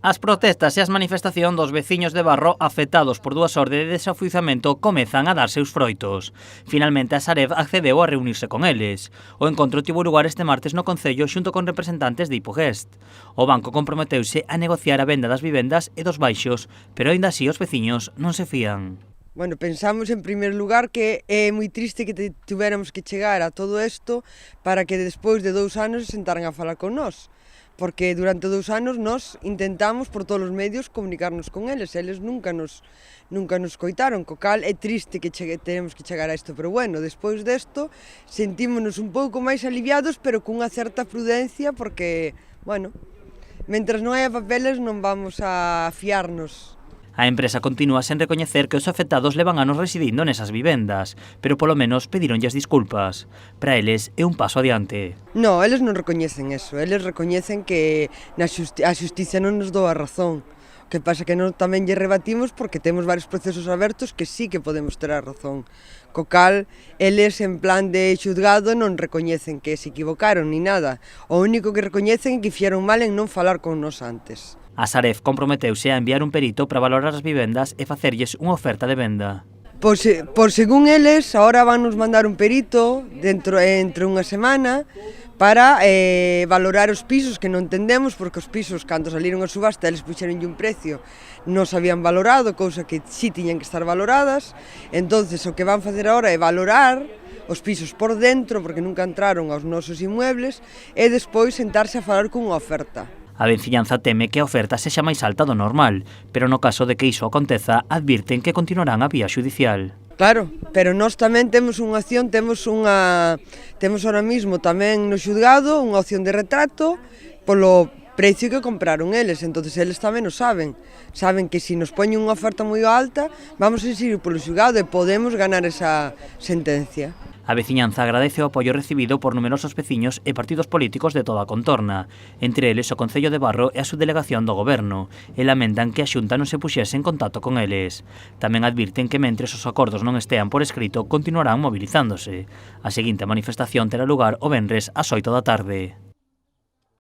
As protestas e as manifestacións dos veciños de Barro afectados por 2 horas de desafuizamento comezan a dar seus froitos. Finalmente a Sareb accedeu a reunirse con eles. O encontro tivo lugar este martes no Concello xunto con representantes de Hipogest. O banco comprometeuse a negociar a venda das vivendas e dos baixos, pero aínda así os veciños non se fían. Bueno, pensamos en primeiro lugar que é moi triste que tivéramos que chegar a todo isto para que despois de 2 anos se sentaran a falar con nós. Porque durante 2 anos nós intentamos por todos os medios comunicarnos con eles nunca nos coitaron, co cal é triste que tenemos que chegar a isto, pero bueno, despois desto sentímonos un pouco máis aliviados, pero cunha certa prudencia, porque, bueno, mentras non hai papeles non vamos a fiarnos. A empresa continúa sen recoñecer que os afectados levan anos residindo nesas vivendas, pero polo menos pedironlles disculpas. Para eles é un paso adiante. No, eles non recoñecen eso, eles recoñecen que a xustiza non nos dou a razón. O que pasa que non tamén lle rebatimos porque temos varios procesos abertos que sí que podemos ter a razón. Co cal, eles en plan de xudgado non recoñecen que se equivocaron ni nada. O único que recoñecen é que fixeron mal en non falar con nos antes. A Sareb comprometeuse a enviar un perito para valorar as vivendas e facerlles unha oferta de venda. Por según eles, agora van nos mandar un perito entre unha semana para valorar os pisos, que non entendemos, porque os pisos, cando saliron a subasta, eles puxeronlle un precio, non se habían valorado, cousa que sí tiñan que estar valoradas. Entonces, o que van facer agora é valorar os pisos por dentro, porque nunca entraron aos nosos inmuebles, e despois sentarse a falar cunha oferta. A veciñanza teme que a oferta sexa máis alta do normal, pero no caso de que iso aconteza, advirten que continuarán a vía xudicial. Claro, pero nós tamén temos unha opción, temos ahora mismo tamén no xudgado unha opción de retrato polo precio que compraron eles, entonces eles tamén o saben que se nos poñen unha oferta moi alta, vamos a seguir polo xudgado e podemos ganar esa sentencia. A veciñanza agradece o apoio recibido por numerosos veciños e partidos políticos de toda a contorna, entre eles o Concello de Barro e a subdelegación do Goberno, e lamentan que a Xunta non se puxese en contacto con eles. Tamén advirten que mentres os acordos non estean por escrito, continuarán movilizándose. A seguinte manifestación terá lugar o venres ás 8 da tarde.